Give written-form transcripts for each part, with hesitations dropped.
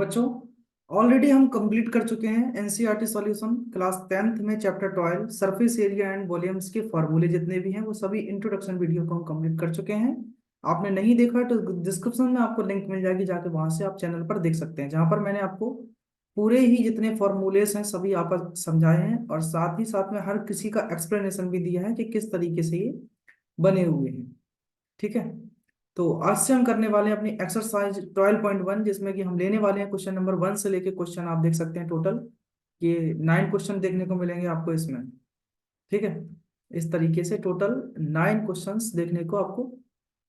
बच्चों, ऑलरेडी हम कंप्लीट कर चुके हैं एनसीईआरटी सॉल्यूशन क्लास 10th में chapter 12 surface area and volumes के फॉर्मूले जितने भी हैं वो सभी इंट्रोडक्शन वीडियो को हम कंप्लीट कर चुके हैं। आपने नहीं देखा तो डिस्क्रिप्शन में आपको लिंक मिल जाएगी, जाके वहां से आप चैनल पर देख सकते हैं, जहां पर मैंने आपको पूरे ही जितने फॉर्मूलेस हैं सभी आप समझाए हैं और साथ ही साथ में हर किसी का एक्सप्लेनेशन भी दिया है कि किस तरीके से ये बने हुए हैं। ठीक है, तो आज से हम करने वाले हैं अपनी एक्सरसाइज 12.1, जिसमें कि हम लेने वाले हैं क्वेश्चन नंबर 1 से लेके क्वेश्चन आप देख सकते हैं टोटल ये 9 क्वेश्चन देखने को मिलेंगे आपको इसमें। ठीक है, इस तरीके से टोटल 9 क्वेश्चंस देखने को आपको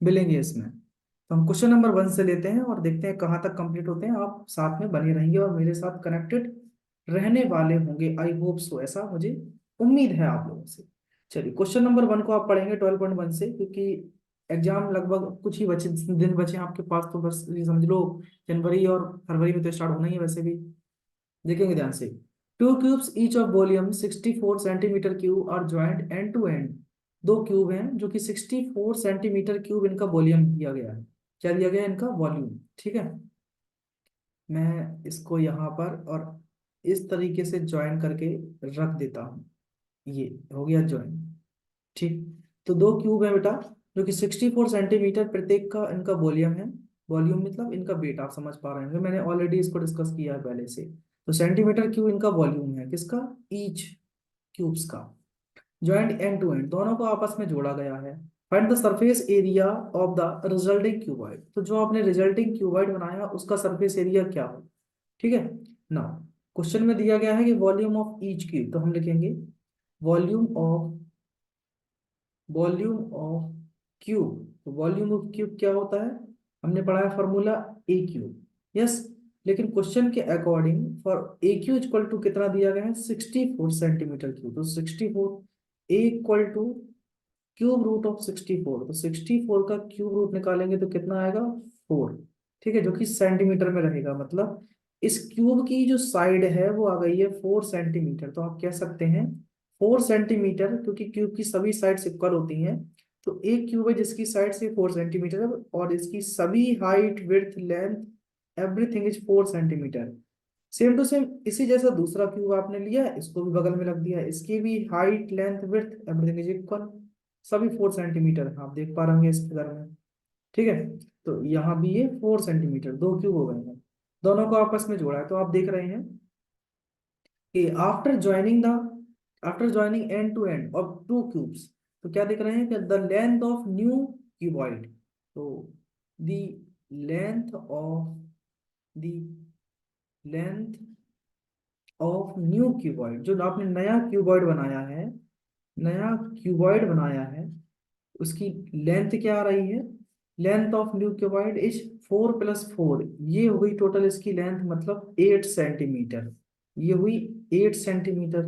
मिलेंगे इसमें। तो हम क्वेश्चन नंबर 1 से लेते हैं और देखते हैं कहाँ तक कंप्लीट होते हैं। आप साथ में बने रहेंगे और मेरे साथ कनेक्टेड रहने वाले होंगे, आई होप सो, ऐसा मुझे उम्मीद है आप लोगों से। चलिए, क्वेश्चन नंबर 1 को आप पढ़ेंगे 12.1 से, क्योंकि एग्जाम लगभग कुछ ही बचे दिन बचे हैं आपके पास, तो बस ये समझ लो जनवरी और फरवरी में तो स्टार्ट होना ही है वैसे भी। देखेंगे ध्यान से। Two cubes each of volume 64 centimetre cube are joint end to end. दो क्यूब हैं जो कि 64 सेंटीमीटर क्यूब इनका वॉल्यूम दिया गया है। क्या दिया गया है? इनका वॉल्यूम। ठीक है, मैं इसको यहाँ पर और इस तरीके से ज्वाइन करके रख देता हूँ। ये हो गया ज्वाइन। ठीक, तो दो क्यूब है बेटा जो कि 64 सेंटीमीटर प्रत्येक का इनका वॉल्यूम है। वॉल्यूम मतलब इनका वेट, आप समझ पा रहे होंगे, मैंने ऑलरेडी इसको डिस्कस किया है पहले से। तो सेंटीमीटर क्यूब इनका वॉल्यूम है, किसका? ईच क्यूब्स का। जॉइंट एंड टू एंड, दोनों को आपस में जोड़ा गया है। Find the surface area of the resulting cuboid. तो जो आपने रिजल्टिंग क्यूबॉइड बनाया उसका सरफेस एरिया क्या हो? ठीक है ना। क्वेश्चन में दिया गया है कि वॉल्यूम ऑफ ईच क्यूब, तो हम लिखेंगे वॉल्यूम ऑफ क्यूब। तो वॉल्यूम ऑफ क्यूब क्या होता है? हमने पढ़ा है फॉर्मूला ए क्यूब। यस, लेकिन क्वेश्चन के according for a cube equal to कितना दिया गया है? 64 सेंटीमीटर क्यूब। तो 64 a equal to cube root of 64। तो 64 का क्यूब रूट निकालेंगे तो कितना आएगा? 4। ठीक है, जो कि सेंटीमीटर में रहेगा, मतलब इस क्यूब की जो साइड है वो आ गई है 4 सेंटीमीटर। तो आप कह सकते हैं 4 सेंटीमीटर, क्योंकि क्यूब की सभी साइड्स इक्वल होती हैं। तो एक क्यूब है जिसकी साइड से 4 सेंटीमीटर है और इसकी सभी height width length everything is 4 centimetre. Same to same इसी जैसा दूसरा क्यूब आपने लिया, इसको भी बगल में रख दिया, इसकी भी height length width everything is equal, सभी 4 सेंटीमीटर है, आप देख पा रहे होंगे इस फिगर में। ठीक है, तो यहाँ भी ये 4 सेंटीमीटर, दो क्यूब हो गए हैं, दोनों को आपस में जोड़ा है। तो आप देख रहे हैं कि after joining end to end of two cubes, तो क्या देख रहे हैं कि the length of new cuboid. तो the the length of new cuboid, जो आपने नया क्यूबॉइड बनाया है, नया क्यूबॉइड बनाया है, उसकी लेंथ क्या आ रही है? Length of new cuboid is 4 + 4। ये हुई टोटल इसकी लेंथ, मतलब 8 सेंटीमीटर। ये हुई 8 सेंटीमीटर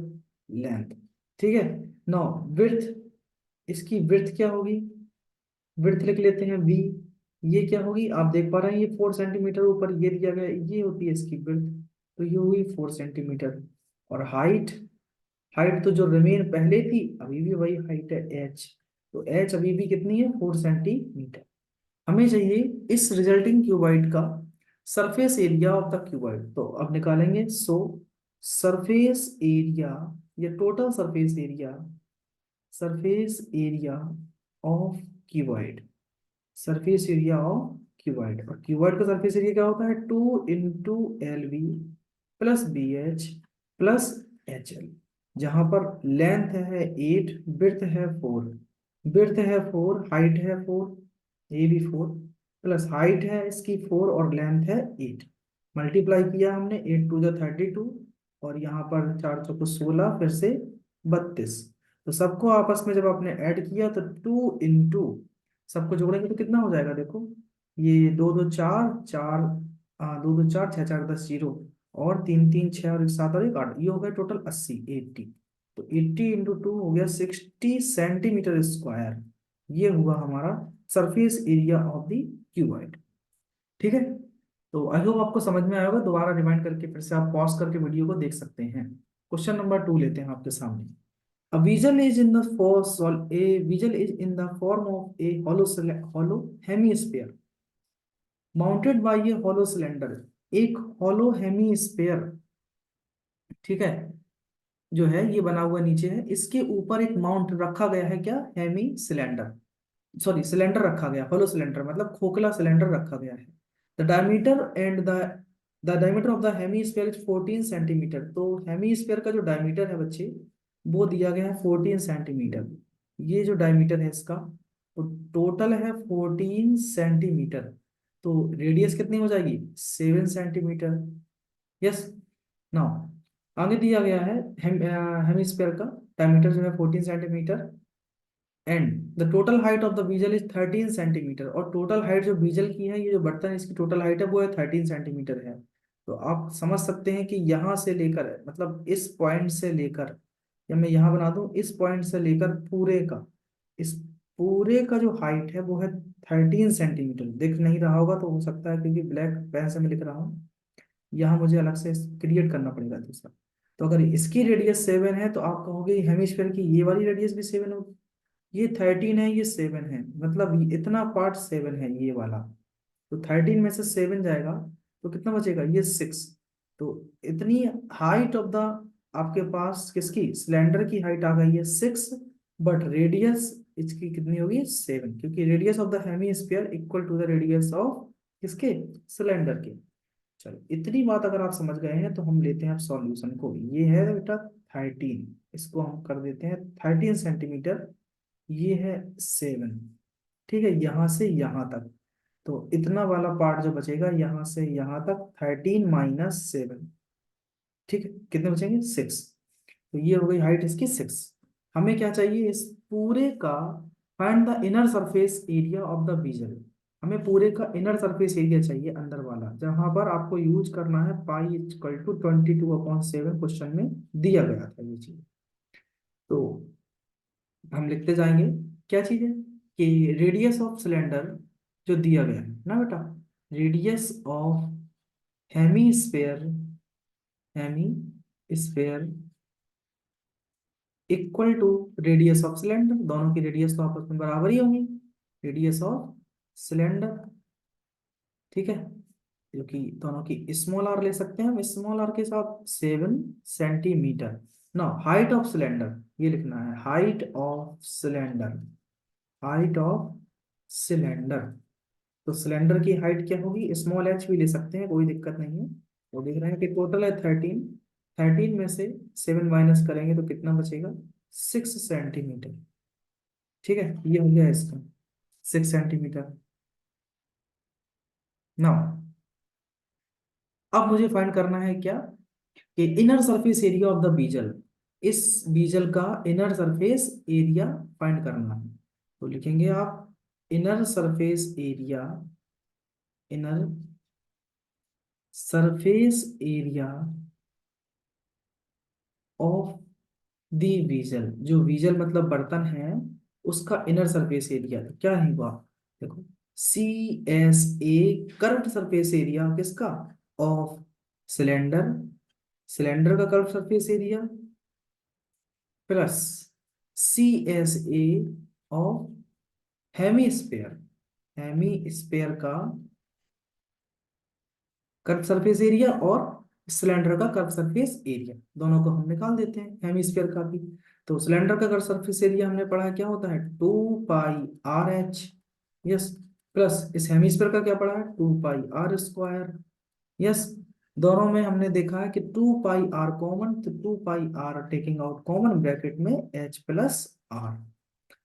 लेंथ। ठीक है, नौ विड्थ, इसकी विड्थ क्या होगी? विड्थ लिख लेते हैं v। ये क्या होगी? आप देख पा रहे हैं ये 4 सेंटीमीटर ऊपर ये दिया गया है, ये होती है इसकी विड्थ। तो ये हुई 4 सेंटीमीटर। और हाइट, हाइट तो जो रिमेन पहले थी अभी भी वही हाइट है h। तो h अभी भी कितनी है? 4 सेंटीमीटर। हमें चाहिए इस रिजल्टिंग क्यूबॉइड का surface area of the cuboid. तो अब निकालेंगे। सो सरफेस एरिया या total surface area of cuboid, surface area of cuboid. और क्यूबॉइड का सरफेस एरिया क्या होता है? 2 × LV + BH + HL। जहां पर लेंथ है 8, विड्थ है 4, विड्थ है 4, हाइट है 4, ये भी 4, प्लस हाइट है इसकी 4 और लेंथ है 8। मल्टीप्लाई किया हमने, 8 × 2 = 32 और यहाँ पर 4 × 16 फिर से 32। तो सबको आपस में जब आपने ऐड किया तो 2 × सबको जोड़ेंगे तो कितना हो जाएगा? देखो, ये 2 2 4 4, 2 2 4 6 4 10 0, और 3 3 6 और 7 और 1 8, ये हो गया टोटल 80 80। तो 80 × 2 हो गया 60 सेंटीमीटर स्क्वायर। ये हुआ हमारा surface area of the cuboid. ठीक है, तो आई होप आपको समझ में आया होगा। दोबारा रिमाइंड करके फिर से आप पॉज करके वीडियो को देख सकते हैं। क्वेश्चन नंबर 2 लेते हैं आपके सामने। A visual is in the a visual is in the form of a hollow hemisphere mounted by a hollow cylinder एक हॉलो हेमीस्फेयर, ठीक है, जो है ये बना हुआ नीचे है, इसके ऊपर एक माउंट रखा गया है, क्या, हेमी सिलेंडर, सॉरी सिलेंडर रखा गया, होलो सिलेंडर मतलब खोखला सिलेंडर रखा गया है। The diameter and the diameter of the hemisphere is 14 centimetre. तो हेमीस्फीयर का जो डायमीटर है बच्चे, वो दिया गया है 14 सेंटीमीटर। ये जो डायमीटर है इसका, तो टोटल है 14 सेंटीमीटर। तो रेडियस कितनी हो जाएगी, 7 सेंटीमीटर। यस। नाउ आगे दिया गया है हेमीस्फीयर का डायमीटर जो है 14 centimetre, and the total height of the बीजल is 13 centimetre. और टोटल हाइट जो बीजल की है, ये जो बर्तन है इसकी टोटल हाइट है वो है 13 सेंटीमीटर है। तो आप समझ सकते हैं कि यहाँ से लेकर, मतलब इस पॉइंट से लेकर, या मैं यहाँ बना दूं, इस पॉइंट से लेकर पूरे का, इस पूरे का जो हाइट है वो है 13 सेंटीमीटर। दिख नहीं रहा होगा तो हो सकता है क्योंकि ब्लैक पेन से मैं लिख रहा हूँ, यहाँ मुझे अलग से क्रिएट करना पड़ेगा दूसरा। तो अगर इसकी रेडियस 7 है तो आप कहोगे हेमिस्फीयर की ये वाली रेडियस भी 7 होगी। ये 13 है, ये 7 है, मतलब इतना पार्ट 7 है ये वाला। तो 13 में से 7 जाएगा तो कितना बचेगा, ये 6। तो इतनी हाइट ऑफ द, आपके पास किसकी, सिलेंडर की हाइट आ गई है 6, बट रेडियस इसकी कितनी होगी, 7, क्योंकि radius of the hemisphere equal to the radius of किसके, सिलेंडर के। चलो इतनी बात अगर आप समझ गए हैं तो हम लेते हैं अब सॉल्यूशन को। ये है बेटा 13, इसको हम कर देते हैं 13 सेंटीमीटर, ये है 7, ठीक है, यहां से यहां तक। तो इतना वाला पार्ट जो बचेगा यहां से यहां तक 13 - 7, ठीक है, कितने बचेंगे, 6। तो ये हो गई हाइट इसकी 6। हमें क्या चाहिए, इस पूरे का find the inner surface area of the vessel. हमें पूरे का इनर सरफेस एरिया चाहिए, अंदर वाला, जहां पर आपको यूज करना है पाई इक्वल टू 22/7, क्वेश्चन में दिया गया था ये चीज। तो हम लिखते जाएंगे, क्या चीज है कि रेडियस ऑफ सिलेंडर जो दिया गया है ना बेटा, radius of hemisphere, hemisphere equal to radius of cylinder, दोनों की रेडियस तो आपस में बराबर ही होंगी, रेडियस ऑफ सिलेंडर, ठीक है, क्योंकि दोनों की स्मॉल आर ले सकते हैं हम, स्मॉल आर के साथ 7 सेंटीमीटर। ना हाइट ऑफ सिलेंडर, ये लिखना है height of cylinder, height of cylinder. तो सिलेंडर की हाइट क्या होगी, स्मॉल एच भी ले सकते हैं, कोई दिक्कत नहीं है। तो देख रहे हैं कि टोटल है 13, 13 में से 7 माइनस करेंगे तो कितना बचेगा, 6 सेंटीमीटर, ठीक है, ये हो गया इसका 6 सेंटीमीटर। नाउ अब मुझे फाइंड करना है क्या, कि inner surface area of the vessel, इस बीजल का इनर सरफेस एरिया फाइंड करना है। तो लिखेंगे आप inner surface area, inner surface area of the vessel, जो वीजल मतलब बर्तन है उसका इनर सरफेस एरिया, तो क्या है वो, देखो CSA, कर्व्ड सरफेस एरिया किसका, ऑफ सिलेंडर, सिलेंडर का curve surface area, plus CSA of hemisphere, hemisphere का कर्व सरफेस एरिया, और सिलेंडर का कर्व सरफेस एरिया, दोनों को हम निकाल देते हैं हेमीस्फीयर का भी। तो सिलेंडर का कर्व सरफेस एरिया हमने पढ़ा है क्या होता है, 2πRH, यस, प्लस इस हेमीस्फीयर का क्या पढ़ा है, 2πr², यस। दोनों में हमने देखा है कि 2πr कॉमन, तो 2πr taking out common, bracket में H+R,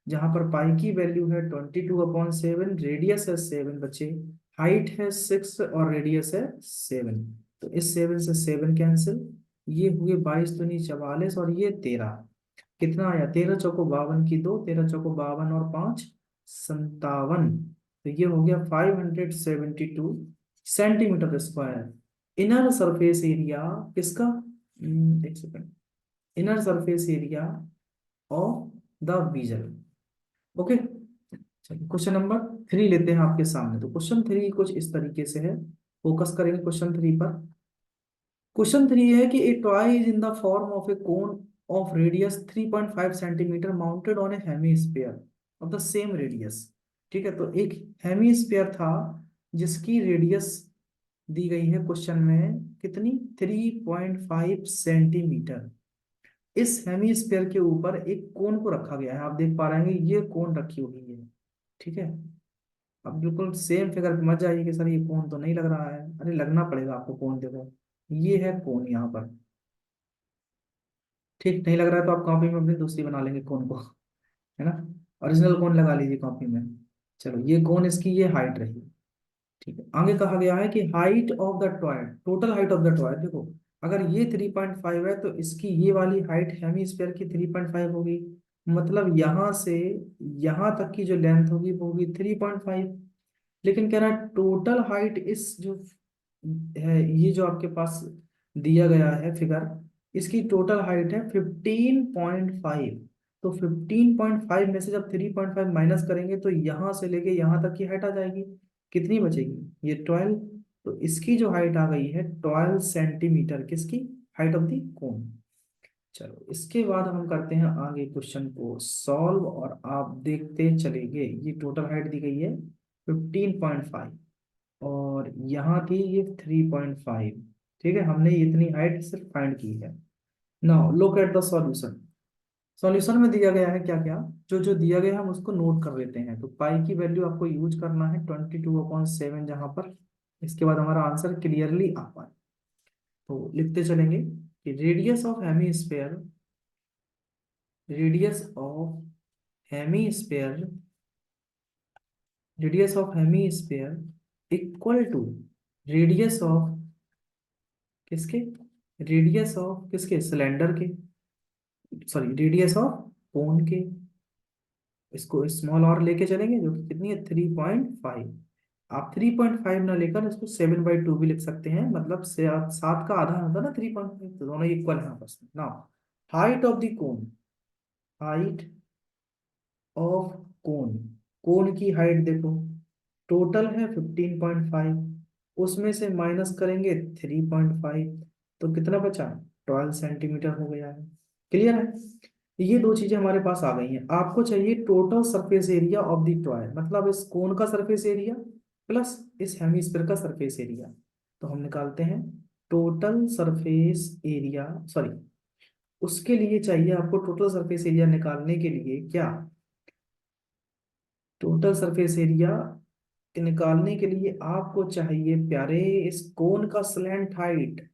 जहां पर पाई की वैल्यू है 22/7, रेडियस है 7 बचे, हाइट है 6 और रेडियस है 7। तो इस 7 से 7 कैंसिल, ये हुए 22×2 = 44 और ये 13, कितना आया, 13×4 = 52 की 2, 13×4 = 52 और 5 = 57। तो ये हो गया 572 centimetre square inner surface area किसका, एक second, inner surface area of the बीजल। Okay, चलिए क्वेश्चन नंबर 3 लेते हैं आपके सामने। तो क्वेश्चन 3 कुछ इस तरीके से है, फोकस करेंगे क्वेश्चन 3 पर। क्वेश्चन 3 है कि ए toy is in the form of A cone of radius 3.5 centimetre mounted on A hemisphere of the same radius, ठीक है। तो एक हेमीस्फीयर था जिसकी रेडियस दी गई है क्वेश्चन में कितनी, 3.5 सेंटीमीटर। इस हेमीस्फेयर के ऊपर एक कोन को रखा गया है, आप देख पा रहे हैं ये कोन रखी हुई है। ठीक है, अब बिल्कुल सेम फिगर पे मत जाइए कि सर ये कोन तो नहीं लग रहा है, अरे लगना पड़ेगा आपको कोन, देखो ये है कोन यहाँ पर। ठीक नहीं लग रहा है तो आप कॉपी में अपनी दूसरी बना लेंगे कोन को, है ना, ओरिजिनल कोन लगा लीजिए कॉपी में। चलो ये कोन, इसकी ये हाइट रही। ठीक है, आगे कहा गया है कि height of the toy, total height of the toy, देखो अगर ये 3.5 है तो इसकी ये वाली हाइट हेमीस्फेयर की 3.5 होगी, मतलब यहाँ से यहाँ तक की जो लेंथ होगी वो होगी 3.5। लेकिन कह रहा है टोटल हाइट, इस जो है ये जो आपके पास दिया गया है फिगर, इसकी टोटल हाइट है 15.5। तो 15.5 में से जब 3.5 माइनस करेंगे तो यहाँ से लेके यहाँ तक की हाइट आ जाएगी, कितनी बचेगी, ये 12। तो इसकी जो हाइट आ गई है 12 सेंटीमीटर, किसकी, हाइट ऑफ द कोन। चलो इसके बाद हम करते हैं आगे क्वेश्चन को सॉल्व, और आप देखते चलेंगे। ये टोटल हाइट दी गई है 15.5, और यहाँ थी ये 3.5। ठीक है, हमने इतनी हाइट सिर्फ फाइंड की है। Now look at the solution. Solution में दिया गया है क्या क्या, जो जो दिया गया है हम उसको नोट कर लेते हैं। तो पाई की वैल्यू आपको यूज करना है 22/7 जहां पर, इसके बाद हमारा आंसर क्लियरली आ पाए। तो लिखते चलेंगे कि radius of hemisphere equal to radius of किसके, रेडियस ऑफ किसके, सिलेंडर के, सॉरी रेडियस ऑफ कोन के। इसको स्मॉल और लेके चलेंगे जो कि कितनी है 3.5। आप 3.5 ना लेकर इसको 7/2 भी लिख सकते हैं, मतलब से आप 7 का आधा होता है ना 3.5, तो दोनों इक्वल है आपस में ना। Height of the cone, height of cone, cone की हाइट देखो, टोटल है 15.5, उसमें से माइनस करेंगे 3.5, तो कितना बचा, 12 सेंटीमीटर हो गया है। क्लियर है, ये दो चीजें हमारे पास आ गई हैं। आपको चाहिए total surface area of the toy, मतलब इस कोन का सरफेस एरिया प्लस इस हेमिस्फीयर का सरफेस एरिया। तो हम निकालते हैं टोटल सरफेस एरिया, सॉरी उसके लिए चाहिए आपको टोटल सरफेस एरिया निकालने के लिए क्या, टोटल सरफेस एरिया निकालने के लिए आपको चाहिए प्यारे इस कोन का स्लैंट हाइट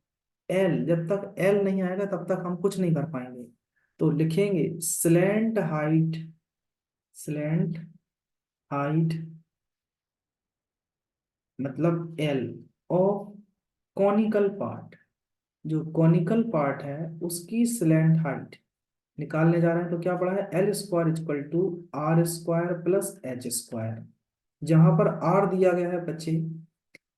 एल। जब तक एल नहीं आएगा तब तक हम कुछ नहीं कर पाएंगे। तो लिखेंगे स्लैंट हाइट मतलब एल ऑफ कॉनिकल पार्ट, जो कॉनिकल पार्ट है उसकी स्लैंट हाइट निकालने जा रहे हैं। तो क्या पड़ा है, L² = R² प्लस H²। जहां पर R दिया गया है बच्चे,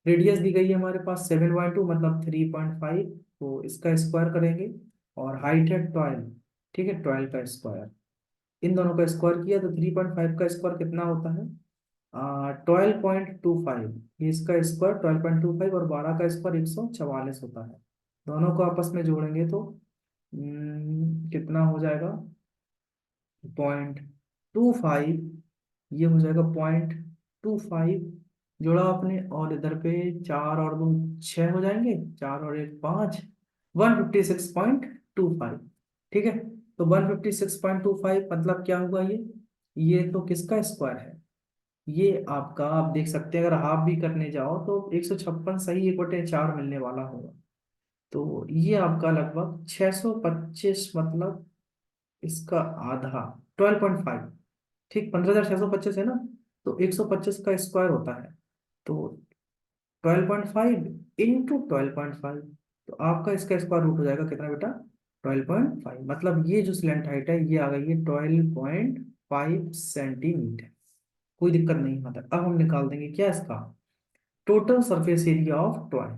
रेडियस दी गई है हमारे पास 7/2 मतलब 3.5, तो इसका स्क्वायर करेंगे, और हाइट है 12। ठीक है, 12 का स्क्वायर, इन दोनों का स्क्वायर किया तो 3.5 का स्क्वायर कितना होता है, 12.25। ये इसका स्क्वायर 12.25 और 12 का स्क्वायर 144 होता है। दोनों को आपस में जोड़ेंगे तो कितना हो जाएगा, 0.25, ये हो जाएगा 0.25। जोड़ा आपने, और इधर पे 4 और 2 6 हो जाएंगे, 4 और 1 5, 156.25। ठीक है, तो 156.25 मतलब क्या हुआ ये तो किसका स्क्वायर है, ये आपका, आप देख सकते हैं अगर हाफ भी करने जाओ तो 156 सही 1/4 मिलने वाला होगा। तो ये आपका लगभग 625, मतलब इसका आधा 12.5। ठीक, 15,625 है ना, तो 125 का स्क्वायर होता है, तो 12.5 इंटू 12.5, तो आपका इसका स्क्वायर रूट हो जाएगा कितना बेटा, 12.5। मतलब ये जो स्लैंट हाइट है ये आ गई है 12.5 सेंटीमीटर। कोई दिक्कत नहीं होता। अब हम निकाल देंगे क्या इसका, total surface area of toy.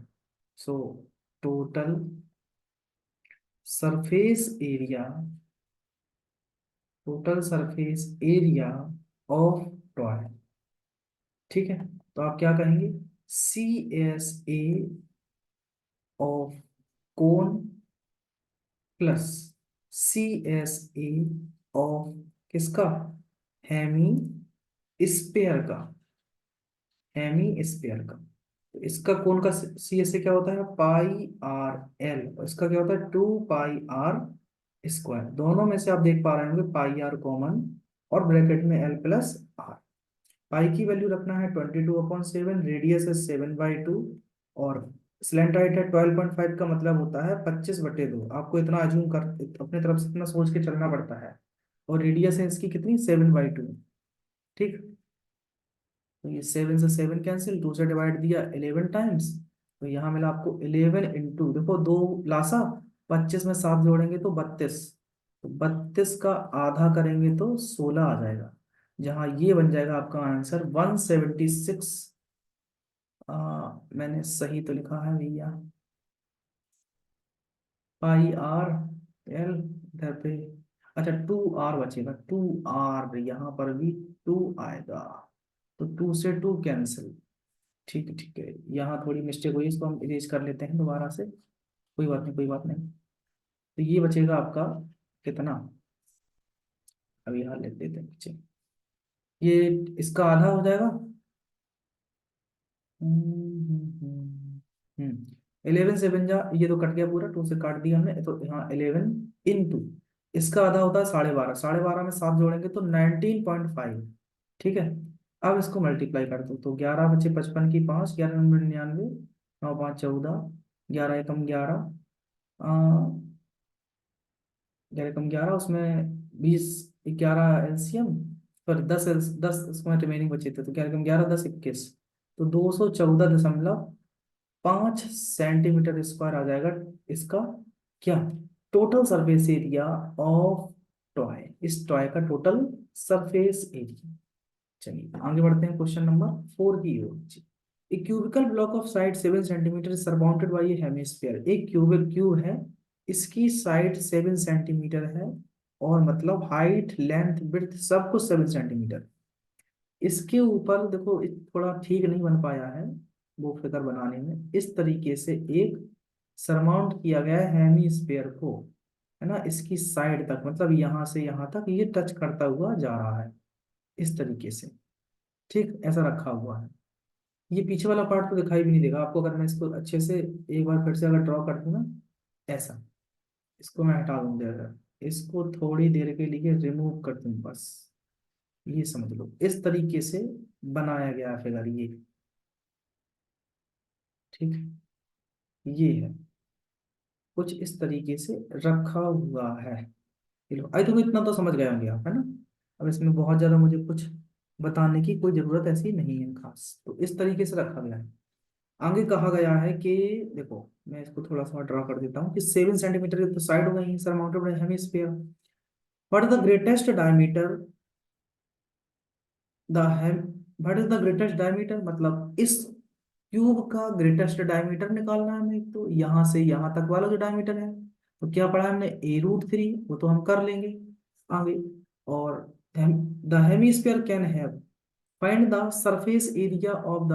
So total surface area, total surface area of toy. ठीक है, तो आप क्या कहेंगे, CSA of cone plus CSA of किसका, हेमी स्पेयर का, हेमी स्पेयर का। तो इसका कोण का सी एस से क्या होता है, पाई आर एल, और इसका क्या होता है, 2 पाई आर स्क्वायर। दोनों में से आप देख पा रहे होंगे पाई आर कॉमन, और ब्रैकेट में एल प्लस आर। पाई की वैल्यू रखना है 22/7, रेडियस है 7/2, और स्लैंट हाइट है 12.5, का मतलब होता है 25/2। आपको इतना अज्यूम कर, अपने तरफ से इतना सोच के चलना पड़ता है। और रेडियस है इसकी कितनी, 7/2। ठीक, तो ये 7 से 7 कैंसिल, 2 से डिवाइड दिया 11 टाइम्स, तो यहाँ मिला आपको 11 इंटू, देखो दो लासा, 25 में 7 जोड़ेंगे तो 32, तो 32 का आधा करेंगे तो 16 आ जाएगा। जहाँ ये बन जाएगा आपका आंसर 176। मैंने सही तो लिखा है भैया, पाई आर एल इधर पे, अच्छा 2 आर बचेगा, 2 आर यहाँ पर भी 2 आएगा, तो 2 से 2 कैंसिल। ठीक है ठीक है, यहाँ थोड़ी मिस्टेक हुई, इसको हम इरेज कर लेते हैं दोबारा से, कोई बात नहीं कोई बात नहीं। तो ये बचेगा आपका कितना, अभी यहाँ लिख देते हैं पीछे, ये इसका आधा हो जाएगा। 11 7 जा, ये तो कट गया पूरा, 2 से काट दिया हमने, तो यहाँ 11 इंटू, इसका आधा होता है 12.5, 12.5 में 7 जोड़ेंगे तो 19.5। ठीक है, अब इसको मल्टीप्लाई कर दो, तो 11 बचे 55 की 5, 11 99, 9 5 14, 11 एकम 11, 11 एकम 11, उसमें 20 11 एलसीएम, पर 10 उसमें रिमेनिंग बचे थे, तो 11 एकम 11, 10 21, तो 214.5 सेंटीमीटर स्क्वायर आ जाएगा इसका, क्या, total surface area of toy, इस टॉय का टोटल सरफेस एरिया। चलिए आगे बढ़ते हैं क्वेश्चन नंबर 4 की ओर। A cubical block of side 7 centimetre surrounded by a hemisphere, एक क्यूबिक क्यूब है, इसकी साइड 7 सेंटीमीटर है, और मतलब हाइट लेंथ विड्थ सब कुछ 7 सेंटीमीटर। इसके ऊपर देखो थोड़ा ठीक नहीं बन पाया है वो फिगर बनाने में, इस तरीके से एक सरमाउंट किया गया है हेमी स्फीयर को, है ना, इसकी साइड तक, मतलब यहाँ से यहाँ तक ये टच करता हुआ जा रहा है, इस तरीके से। ठीक, ऐसा रखा हुआ है। ये पीछे वाला पार्ट तो दिखाई भी नहीं देगा आपको, अगर मैं इसको अच्छे से एक बार फिर से अगर ड्रॉ कर दूं ना, ऐसा, इसको मैं हटा दूंगा, अगर इसको थोड़ी देर के लिए रिमूव कर दूं बस, ये समझ लो इस तरीके से बनाया गया है फिगर ये। ठीक, ये है, कुछ इस तरीके से रखा हुआ है। चलो आई तो इतना तो समझ गए होंगे आप, है ना। अब इसमें बहुत ज्यादा मुझे कुछ बताने की कोई जरूरत ऐसी नहीं है खास, तो इस तरीके से रखा गया है। आगे कहा गया है कि, देखो मैं इसको थोड़ा सा ड्रा कर देता हूँ कि 7 सेंटीमीटर की तो साइड हो गई surmounted by hemisphere. What is the greatest diameter, the hem what is the greatest diameter, मतलब इस क्यूब का ग्रेटेस्ट डायमीटर निकालना है हमें, तो यहाँ से यहाँ तक वाला जो डायमीटर है, तो क्या पढ़ा हमने, A√3, वो तो हम कर लेंगे आगे। और the hemisphere can have, find the surface area of the,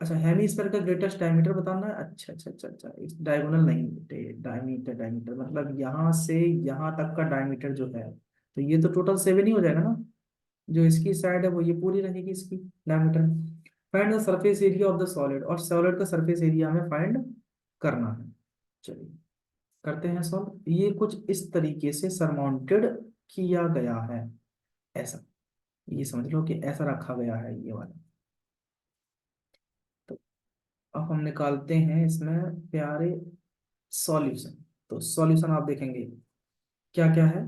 अच्छा हेमिस्फीयर का ग्रेटेस्ट डायमीटर बताना है, अच्छा अच्छा अच्छा अच्छा, डायगोनल नहीं बेटे, डायमीटर, डायमीटर मतलब यहाँ से यहाँ तक का डायमीटर जो है, तो ये तो टोटल 7 ही हो जाएगा ना, जो इसकी साइड है वो ये पूरी रहेगी इसकी diameter. Find the surface area of the solid, और सॉलिड का सरफेस एरिया हमें फाइंड करना है। चलिए करते हैं सॉल्व। ये कुछ इस तरीके से सरमाउंटेड किया गया है, ऐसा, ये समझ लो कि ऐसा रखा गया है ये वाला। तो अब हम निकालते हैं इसमें प्यारे सॉल्यूशन। तो सॉल्यूशन आप देखेंगे क्या क्या है,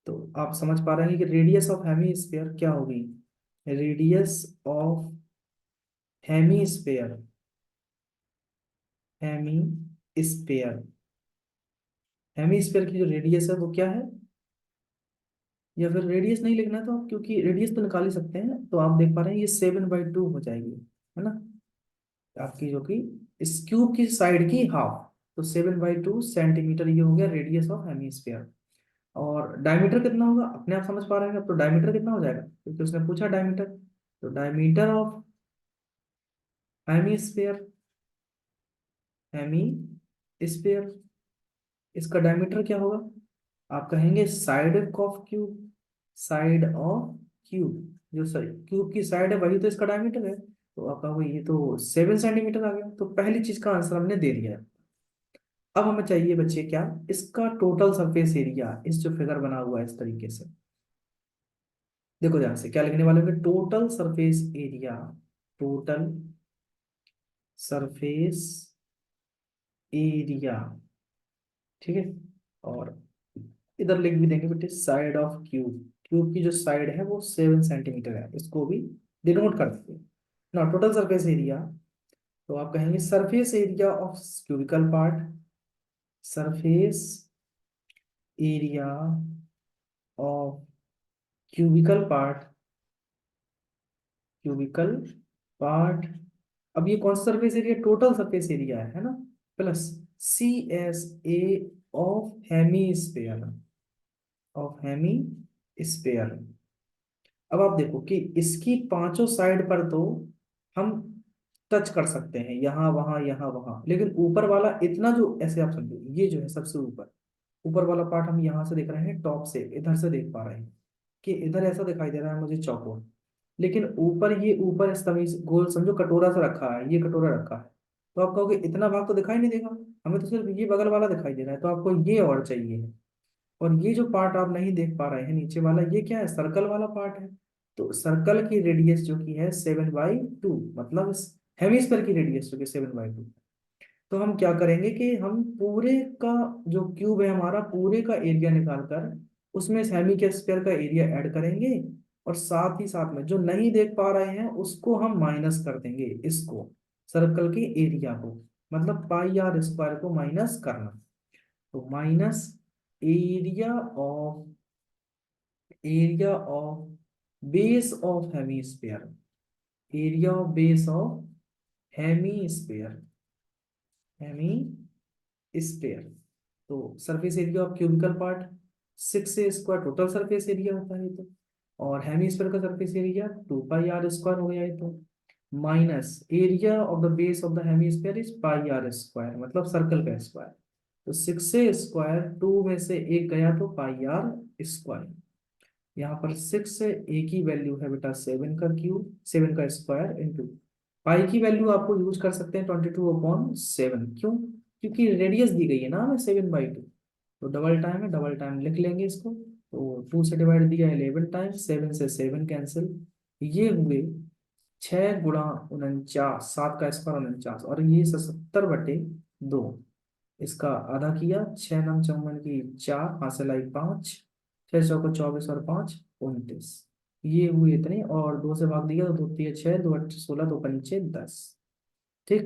तो आप समझ पा रहे हैं कि रेडियस ऑफ हेमी स्फीयर क्या होगी, radius of hemisphere, hemisphere, hemisphere की जो रेडियस है वो क्या है, या फिर रेडियस नहीं लिखना है तो आप, क्योंकि रेडियस तो निकाल ही सकते हैं, तो आप देख पा रहे हैं ये 7/2 हो जाएगी, है ना, आपकी जो कि इस क्यूब की साइड की हाफ, तो 7/2 सेंटीमीटर ये हो गया रेडियस ऑफ हेमीस्फीयर। और डायमीटर कितना होगा अपने आप समझ पा रहे हैं, तो डायमीटर कितना हो जाएगा क्योंकि उसने पूछा डायमीटर, तो diameter of hemisphere, hemisphere, इसका डायमीटर क्या होगा, आप कहेंगे side of cube, side of cube, जो क्यूब की साइड है वही तो इसका डायमीटर है, तो आपका वो ये तो 7 सेंटीमीटर आ गया, तो पहली चीज का आंसर हमने दे दिया है। अब हमें चाहिए बच्चे क्या, इसका टोटल सरफेस एरिया, इस जो फिगर बना हुआ है इस तरीके से। देखो ध्यान से क्या लिखने वाले हैं, total surface area, total surface area, ठीक है। और इधर लिख भी देंगे बेटे साइड ऑफ क्यूब, क्यूब की जो साइड है वो 7 सेंटीमीटर है, इसको भी डिनोट कर देते हैं ना। टोटल सरफेस एरिया, तो आप कहेंगे surface area of cubical part, surface area of cubical part, cubical part. अब ये कौन सा surface area, total surface area है ना, plus CSA of hemisphere, of hemisphere. अब आप देखो कि इसकी पांचों साइड पर तो हम टच कर सकते हैं, यहाँ वहां यहाँ वहां, लेकिन ऊपर वाला इतना जो, ऐसे आप समझो ये जो है सबसे ऊपर, ऊपर वाला पार्ट हम यहाँ से देख रहे हैं, टॉप से इधर से देख पा रहे हैं कि इधर ऐसा दिखाई दे रहा है मुझे चौकोर, लेकिन ऊपर ये ऊपर इस तमीज गोल समझो कटोरा सा रखा है, ये कटोरा रखा है, तो आप कहोगे इतना भाग तो दिखाई नहीं देगा, हमें तो सिर्फ ये बगल वाला दिखाई दे रहा है, तो आपको ये और चाहिए। और ये जो पार्ट आप नहीं देख पा रहे हैं नीचे वाला, ये क्या है, सर्कल वाला पार्ट है। तो सर्कल की रेडियस जो की है 7/2, मतलब हेमिस्फीयर की रेडियस जो कि 7/2। तो हम क्या करेंगे कि हम पूरे का जो क्यूब है हमारा, पूरे का एरिया निकालकर उसमें सेमी के स्क्वायर का एरिया ऐड करेंगे, और साथ ही साथ में जो नहीं देख पा रहे हैं उसको हम माइनस कर देंगे, इसको सर्कल के एरिया को, मतलब πr² को माइनस करना। तो minus area of, area of base of hemisphere, area of base of hemisphere, hemisphere. तो surface area of cubical part 6 A² total surface area होता है ये तो, और हेमी स्पेयर का सरफेस एरिया 2πr² हो गया ये तो, minus area of the base of the hemisphere is πr², मतलब सर्कल का स्क्वायर। तो 6A², टू में से एक गया तो πr²। यहाँ पर 6 से ए की वैल्यू है बेटा 7 का क्यूब, 7 का स्क्वायर इंटू पाई की वैल्यू आपको यूज कर सकते हैं 22/7। क्यों, क्योंकि रेडियस दी गई है ना हमें 7/2, तो डबल टाइम है, डबल टाइम लिख लेंगे इसको। तो 2 से डिवाइड दिया 11 टाइम, 7 से 7 कैंसिल, ये हुए 6 × 49, 7 का स्क्वायर 49, और ये 77/2। इसका आधा किया, 6 9 54 हासिल आई 5, 6 चौको 24 और 5 29, ये हुए इतने, और 2 से भाग दिया तो 2 × 3 = 6, 2 × 8 = 16, 2 × 5 = 10। ठीक,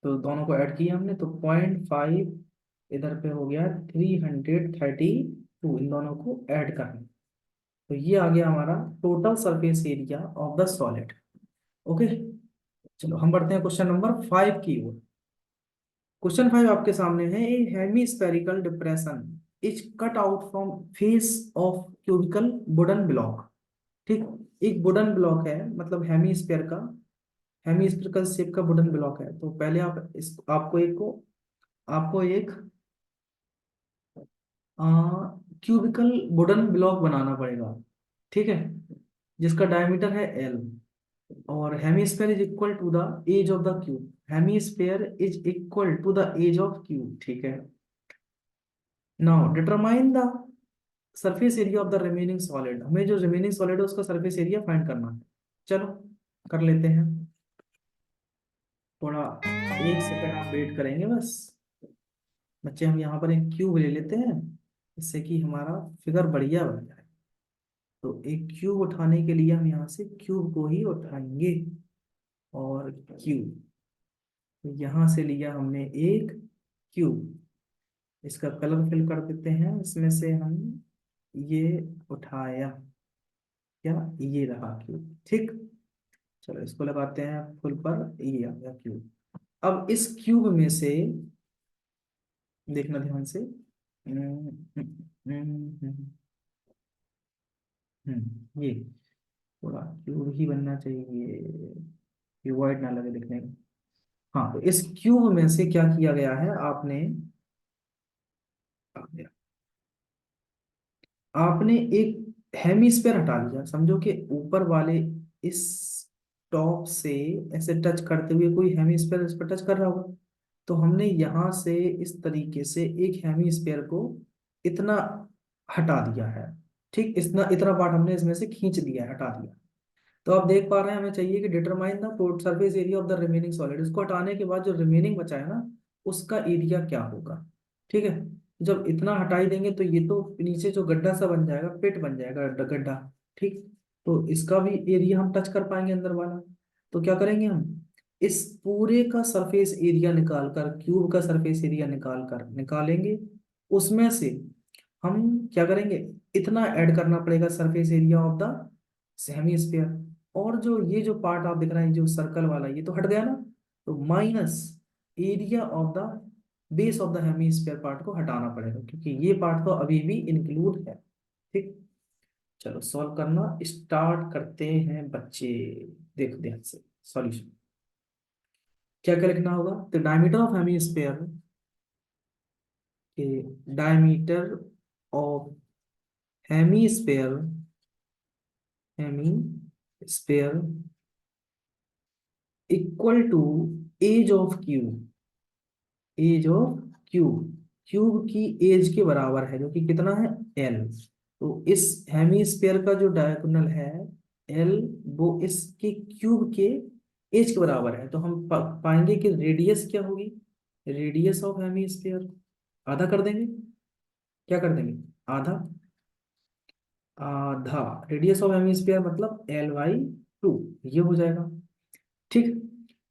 तो दोनों को ऐड किया हमने तो 0.5, इधर पे हो गया 332, इन दोनों को ऐड करना, तो ये आ गया हमारा total surface area of the solid. Okay, चलो हम बढ़ते हैं क्वेश्चन नंबर 5 की ओर। क्वेश्चन 5 आपके सामने है, a hemispherical depression is cut out from face of cubical wooden block. ठीक, एक वुडन ब्लॉक है, मतलब हेमी स्पेयर का, हेमी स्पेरिकल शेप का वुडन ब्लॉक है। तो पहले आप इस आपको एक क्यूबिकल वुडन ब्लॉक बनाना पड़ेगा, ठीक है, जिसका डायमीटर है L, और hemisphere is equal to the edge of the cube, hemisphere is equal to the edge of cube, ठीक है। Now determine the surface area of the remaining solid, हमें जो रिमेनिंग सॉलिड है उसका सरफेस एरिया फाइंड करना है। चलो कर लेते हैं, थोड़ा 1 सेकंड आप वेट करेंगे बस बच्चे। हम यहाँ पर एक क्यूब ले लेते हैं, इससे कि हमारा फिगर बढ़िया बन जाए। तो एक क्यूब उठाने के लिए हम यहाँ से क्यूब को ही उठाएंगे, और क्यूब, तो यहाँ से लिया हमने एक क्यूब, इसका कलर फिल कर देते हैं, इसमें से हम ये उठाया, क्या, ये रहा क्यूब, ठीक। चलो इसको लगाते हैं फुल पर, ये आ गया क्यूब। अब इस क्यूब में से देखना ध्यान से, ये थोड़ा क्यूब ही बनना चाहिए, क्यूबॉइड ना लगे दिखने में। हाँ, तो इस क्यूब में से क्या किया गया है, आपने एक हेमीस्फेयर हटा लिया, समझो कि ऊपर वाले इस टॉप से ऐसे टच करते हुए कोई हेमिस्फीयर इस पर टच कर रहा होगा। तो हमने यहाँ से इस तरीके से एक हेमिस्फीयर को इतना हटा दिया है। ठीक, इतना इतना पार्ट हमने इसमें से खींच दिया है, हटा दिया। तो आप देख पा रहे हैं, हमें चाहिए कि determine the surface area of the remaining solid. इसको हटाने के बाद जो रिमेनिंग बचा है ना, उसका एरिया क्या होगा। ठीक है, जब इतना हटा ही देंगे तो ये तो नीचे जो गड्ढा सा बन जाएगा, पेट बन जाएगा, गड्ढा। ठीक, तो इसका भी एरिया हम टच कर पाएंगे अंदर वाला। तो क्या करेंगे हम, इस पूरे का सरफेस एरिया निकाल कर, क्यूब का सरफेस एरिया निकाल कर निकालेंगे, उसमें से हम क्या करेंगे, इतना ऐड करना पड़ेगा surface area of the hemisphere. और जो ये जो पार्ट आप दिख रहे हैं, जो सर्कल वाला, ये तो हट गया ना, तो minus area of the base of the hemisphere part को हटाना पड़ेगा, क्योंकि ये पार्ट तो अभी भी इंक्लूड है। ठीक, चलो सॉल्व करना स्टार्ट करते हैं बच्चे। देखो ध्यान से सॉल्यूशन। क्या क्या लिखना होगा, तो डायमीटर ऑफ हेमिस्फीयर के, diameter of hemisphere, hemisphere equal to edge of cube, edge of cube, cube की एज के बराबर है, जो कि कितना है, एल। तो इस हेमिस्फीयर का जो डायगोनल है एल, वो इसके क्यूब के एज के बराबर है। तो हम पाएंगे कि रेडियस क्या होगी, रेडियस ऑफ हेमिस्फीयर आधा कर देंगे। क्या कर देंगे, आधा, आधा रेडियस ऑफ हेमिस्फीयर मतलब L/2, ये हो जाएगा। ठीक,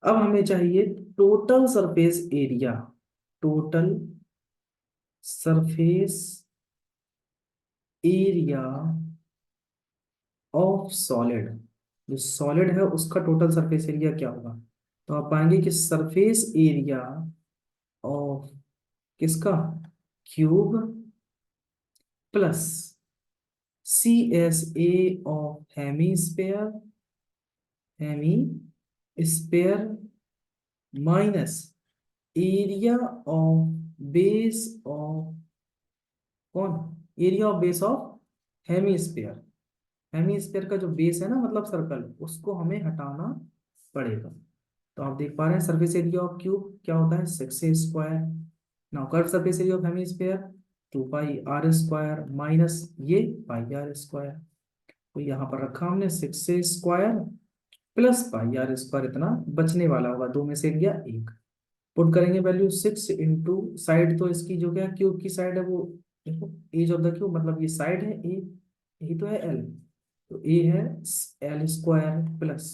अब हमें चाहिए total surface area, total surface area of solid. जो सॉलिड है उसका टोटल सरफेस एरिया क्या होगा। तो आप पाएंगे कि सरफेस एरिया ऑफ किसका, cube plus CSA of hemisphere, hemisphere minus area of base of कौन, area of base of hemisphere. Hemisphere का जो बेस है ना, मतलब सर्कल, उसको हमें हटाना पड़ेगा। तो आप देख पा रहे हैं सरफेस एरिया ऑफ क्यूब क्या होता है, 6a²। Now curve surface area of hemisphere 2πr² minus ये πr²। तो यहाँ पर रखा हमने 6a² प्लस πr², इतना बचने वाला होगा, दो में से गया एक। पुट करेंगे वैल्यू 6 इंटू साइड, तो इसकी जो क्या क्यूब की साइड है वो, देखो एज ऑफ द क्यूब मतलब ये साइड है ए, यही तो है एल, तो ए है L² प्लस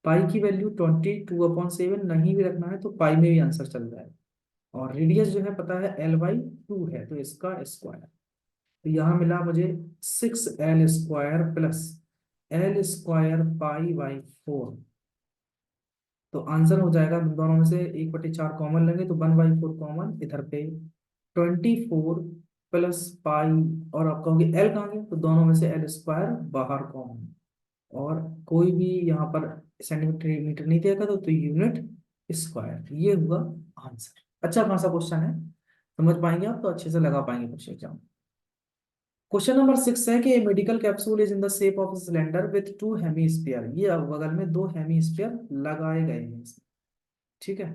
पाई की वैल्यू 22/7, नहीं भी रखना है तो पाई में भी आंसर चल जाएगा। और रेडियस जो है पता है L/2 है, तो इसका स्क्वायर। तो यहाँ मिला मुझे 6L² प्लस L² π/4। तो आंसर हो जाएगा दोनों में से 1/4 कॉमन लेंगे तो 1/4 कॉमन इधर पे, 24 प्लस पाई, और आप कहोगे एल कहाँ गया, तो दोनों में से L² बाहर कॉमन। और कोई भी यहाँ पर सेंटीमीटर मीटर नहीं देगा तो यूनिट स्क्वायर, ये हुआ आंसर। अच्छा खासा क्वेश्चन है, समझ पाएंगे आप तो अच्छे से लगा पाएंगे क्वेश्चन एग्जाम। क्वेश्चन नंबर 6 है कि medical capsule is in the shape of cylinder with to hemisphere. ये अब बगल में दो हेमिस्फीयर लगाए गए हैं इसमें। ठीक है,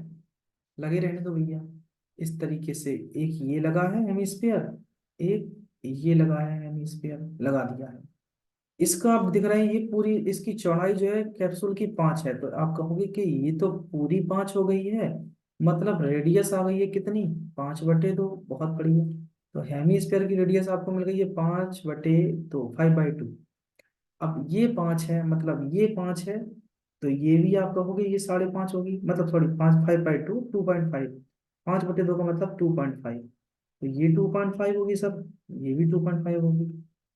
लगे रहने दो भैया। इस तरीके से एक ये लगा है हेमिस्फीयर, एक ये लगा है हेमिस्फीयर, लगा दिया है। इसका आप दिख रहा है, ये पूरी इसकी चौड़ाई जो है कैप्सूल की 5 है। तो आप कहोगे कि ये तो पूरी 5 हो गई है, मतलब रेडियस आ गई है कितनी, 5/2, बहुत बढ़िया। तो हेमिस्फीयर की रेडियस आपको मिल गई है 5/2, 5/2। अब ये 5 है, मतलब ये 5 है, तो ये भी आप कहोगे ये 5.5 होगी, मतलब सॉरी 5/2 2.5, 5/2 का मतलब 2.5। तो ये 2.5 होगी सर, ये भी 2.5 होगी।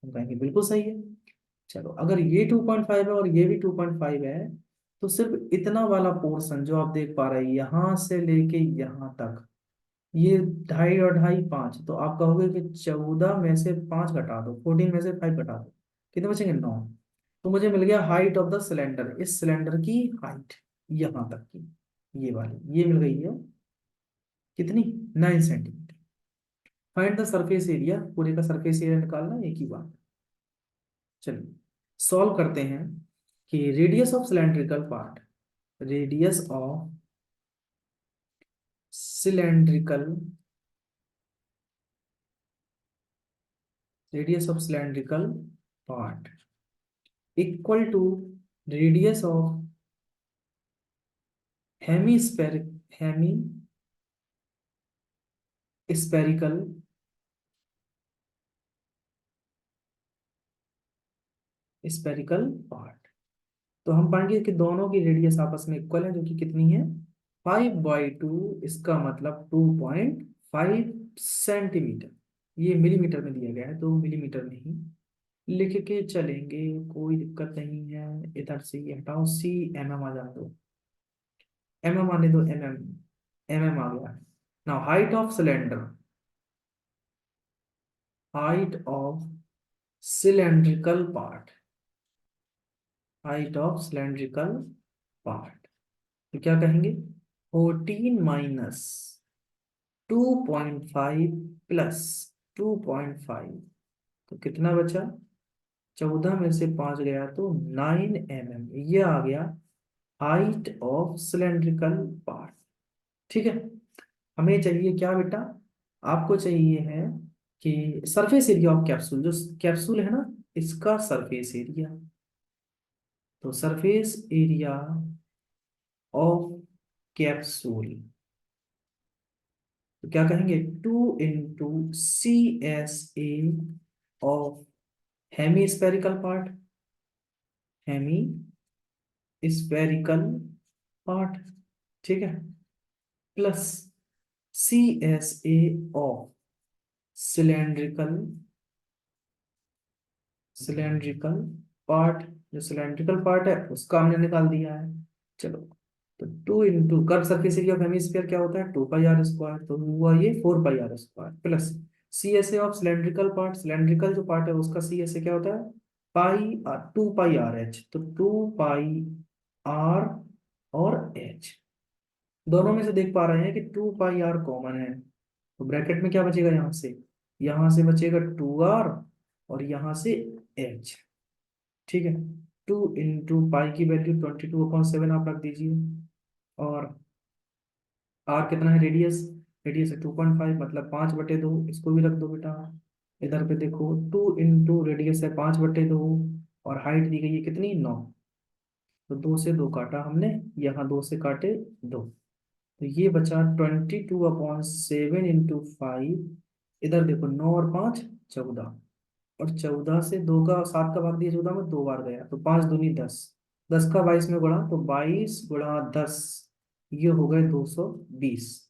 हम कहेंगे बिल्कुल सही है। चलो अगर ये 2.5 है और ये भी 2.5 है, तो सिर्फ इतना वाला पोर्शन जो आप देख पा रहे हैं यहां से लेके यहां तक, ये 2.5 और 2.5 5, तो आप कहोगे कि 14 में से 5 घटा दो, 14 में से 5 घटा दो, कितने बचेंगे, 9। तो मुझे मिल गया हाइट ऑफ द सिलेंडर, इस सिलेंडर की हाइट यहां तक की, ये वाली ये मिल गई है कितनी, 9 centimetre. Find the surface area, पूरे का सरफेस एरिया निकालना एक ही बात। चलिए सॉल्व करते हैं। कि radius of cylindrical part, radius of cylindrical, radius of cylindrical part equal to radius of hemispherical spherical part. तो हम पाएंगे कि दोनों की रेडियस आपस में इक्वल है, जो कि कितनी है 5/2, इसका मतलब 2.5 सेंटीमीटर। ये मिलीमीटर में दिया गया है तो मिलीमीटर में ही लिख के चलेंगे, कोई दिक्कत नहीं है। इधर से ये हटाओ, सी एम एम आ जाने दो, एम एम आने दो, एम एम, एम एम आ गया। Now height of cylinder, height of cylindrical part, height of cylindrical part, तो क्या कहेंगे 14 - 2.5 प्लस 2.5, तो कितना बचा, 14 में से 5 गया तो 9 mm, ये आ गया हाइट ऑफ सिलेंड्रिकल पार्ट। ठीक है, हमें चाहिए क्या बेटा, आपको चाहिए है कि सरफेस एरिया ऑफ कैप्सूल, जो कैप्सूल है ना इसका सरफेस एरिया। तो सरफेस एरिया ऑफ कैप्सूल, तो क्या कहेंगे 2 × CSA of hemispherical part, hemispherical part, ठीक है, plus CSA of cylindrical, cylindrical part, जो सिलेंड्रिकल पार्ट है उसका हमने निकाल दिया है। चलो, तो 2 × curve surface area of hemisphere क्या होता है 2πr², तो हुआ ये 4πr² plus CSA of cylindrical part, cylindrical जो पार्ट है उसका CSA क्या होता है 2πRh, तो 2πr और h, दोनों में से देख पा रहे हैं कि 2πr कॉमन है, तो ब्रैकेट में क्या बचेगा, यहाँ से बचेगा 2r और यहाँ से h। ठीक है, 2 × पाई की वैल्यू 22/7 आप रख दीजिए, और r कितना है, रेडियस, रेडियस है 2.5 मतलब 5/2, इसको भी रख दो बेटा। इधर पे देखो 2 × रेडियस है 5/2, और हाइट दी गई है कितनी 9, तो 2 से 2 काटा हमने, यहाँ 2 से काटे 2, तो ये बचा 22/7 × 5। इधर देखो 9 और 5 14, और 14 से 2 का 7 का भाग दिया 14 में 2 बार गया, तो 5 दूनी 10, 10 का 22 में गुणा, तो 22 × 10, ये हो गए 220,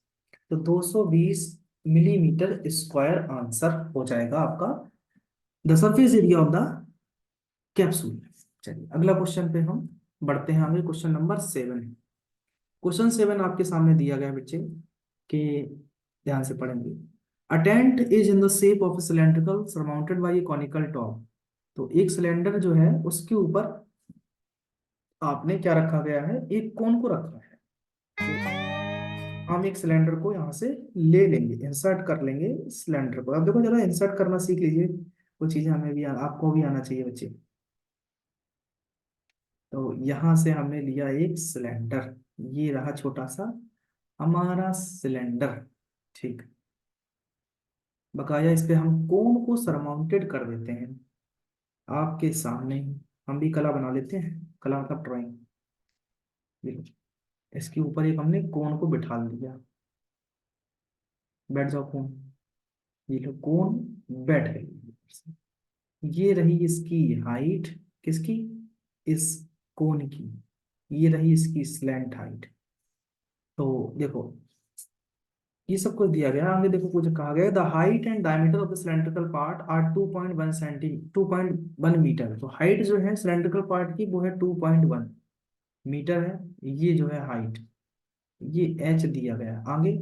तो 220 मिलीमीटर स्क्वायर आंसर हो जाएगा आपका the surface area of the capsule. चलिए अगला क्वेश्चन पे हम बढ़ते हैं आगे, क्वेश्चन नंबर 7। क्वेश्चन 7 आपके सामने दिया गया बच्चे, कि ध्यान से पढ़ेंगे। A tent is in the shape of cylindrical surmounted by a conical top, तो एक सिलेंडर जो है उसके ऊपर आपने क्या रखा गया है, एक कोन को रखा है। तो हम एक सिलेंडर को यहाँ से ले लेंगे, इंसर्ट कर लेंगे सिलेंडर को। अब देखो जरा इंसर्ट करना सीख लीजिए, वो चीजें हमें भी आपको भी आना चाहिए बच्चे। तो यहाँ से हमने लिया एक सिलेंडर, ये रहा छोटा सा हमारा सिलेंडर। ठीक, बकाया इस पे हम कोन को सरमाउंटेड कर देते हैं आपके सामने ही। हम भी कला बना लेते हैं, कला मतलब ड्राइंग। देखो इसके ऊपर एक हमने कोन को बिठा दिया, बैठ जाओ कोन, ये लो कोन बैठ गई। ये रही इसकी हाइट, किसकी, इस कोन की, ये रही इसकी स्लैंट हाइट। तो देखो ये सब कुछ दिया गया, आगे देखो कुछ कहा गया, the height and diameter of the cylindrical part are 2.1 तो हाइट जो है सिलेंड्रिकल पार्ट की वो है 2.1 मीटर है, ये जो है हाइट, ये एच दिया गया आगे।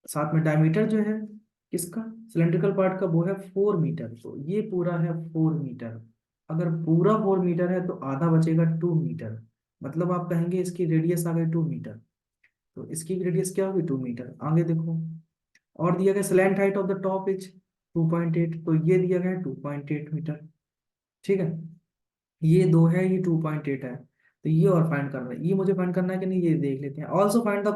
साथ में डायमीटर जो है किसका, सिलेंड्रिकल पार्ट का, वो है 4 मीटर, तो ये पूरा है 4 मीटर। अगर पूरा 4 मीटर है तो आधा बचेगा 2 मीटर, मतलब आप कहेंगे इसकी रेडियस आ गई 2 मीटर, तो इसकी रेडियस क्या होगी 2 मीटर। आगे देखो और दिया गया slant height of the top is 2.8, तो ये दिया गया है 2.8 मीटर। ठीक है, ये 2 है, ये 2.8 है, तो ये और फाइंड करना है, ये मुझे फाइंड करना है कि नहीं, ये देख लेते हैं। ऑल्सो फाइंड द,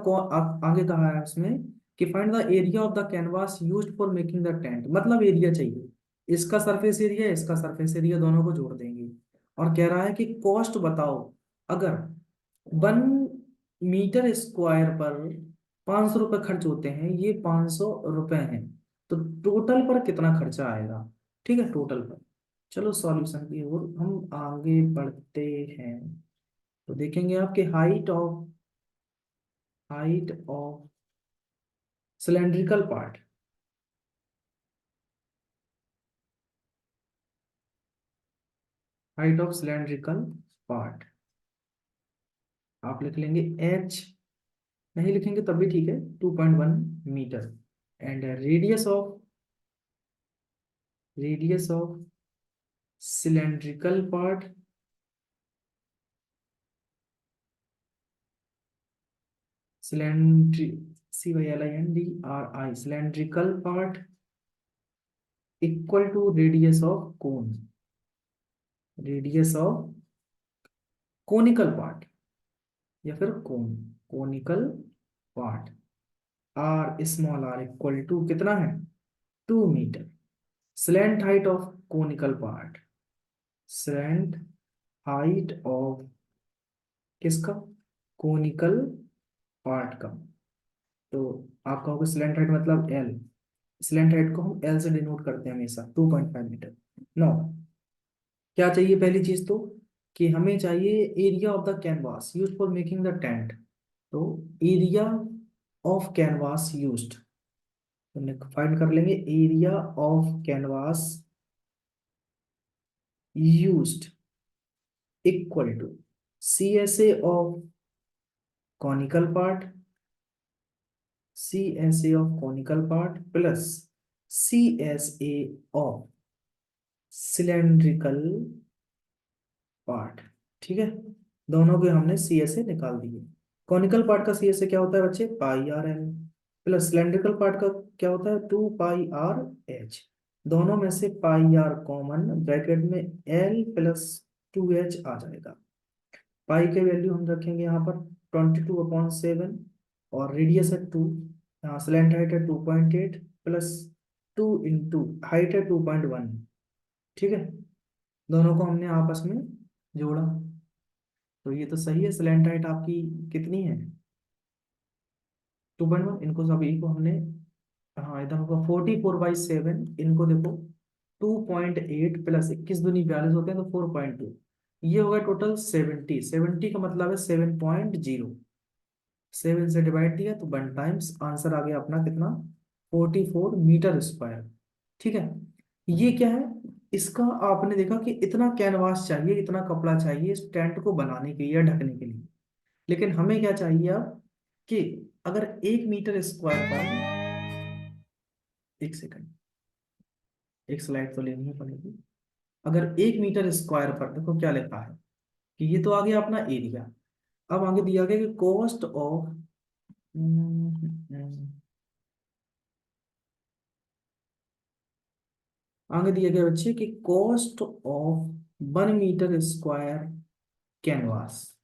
आगे कहा है उसमें कि find the area of the canvas used for making the tent, मतलब एरिया चाहिए, इसका सरफेस एरिया, इसका सरफेस एरिया, दोनों को जोड़ देंगे। और कह रहा है कि कॉस्ट बताओ, अगर 1 मीटर स्क्वायर पर 500 रुपये खर्च होते हैं, ये 500 रुपये हैं, तो टोटल पर कितना खर्चा आएगा। ठीक है, टोटल पर। चलो सॉल्यूशन की ओर हम आगे बढ़ते हैं। तो देखेंगे आपके height of cylindrical part, height of cylindrical part आप लिख लेंगे एच, नहीं लिखेंगे तब भी ठीक है, 2.1 metre. And radius of cylindrical part, सिलेंड्री CYLINDRI, cylindrical part equal to radius of cone, radius of conical part, या फिर conical part, R equal to कितना है, 2 metre. Slant height of conical part, slant height of किसका, conical part का। तो आप कहोगे स्लैंट हाइट मतलब L, स्लैंट हाइट को हम L से डिनोट करते हैं हमेशा, 2.5 मीटर। नो, क्या चाहिए पहली चीज तो, कि हमें चाहिए area of the canvas use for making the tent. तो एरिया ऑफ कैनवास यूज्ड, तो फाइंड कर लेंगे area of canvas used equal to CSA of conical part, CSA of conical part plus CSA of cylindrical part. ठीक है, दोनों के हमने CSA निकाल दिए। कॉनिकल पार्ट का CSA क्या होता है बच्चे, πRL, प्लस सिलेंड्रिकल पार्ट का क्या होता है, 2πRH। दोनों में से πR कॉमन, ब्रैकेट में L प्लस 2H आ जाएगा। पाई के वैल्यू हम रखेंगे यहाँ पर 22/7, और रेडियस है 2, यहाँ स्लैंट हाइट है 2.8 प्लस 2 इंटू हाइट है 2.1। ठीक है, दोनों को हमने आपस में जोड़ा, तो ये तो सही है। स्लैंट हाइट आपकी कितनी है, 2.1, इनको सभी को हमने, हाँ इधर होगा 44/7, इनको देखो 2.8 प्लस 21 दूनी 42 होते हैं, तो 4.2, ये होगा टोटल 70। 70 का मतलब है 7.0, 7 से डिवाइड दिया तो 1 टाइम्स, आंसर आ गया अपना कितना, 44 मीटर स्क्वायर। ठीक है, ये क्या है, इसका आपने देखा कि इतना कैनवास चाहिए, इतना कपड़ा चाहिए इस टेंट को बनाने के लिए या ढकने के लिए। लेकिन हमें क्या चाहिए अब, कि अगर 1 मीटर स्क्वायर पर, एक सेकंड, एक स्लाइड तो लेनी ही पड़ेगी। अगर 1 मीटर स्क्वायर पर देखो क्या लिखा है, कि ये तो आ गया अपना एरिया। अब आगे दिया गया कि कॉस्ट ऑफ, आगे दिया गया बच्चे कि cost of 1 metre square canvas,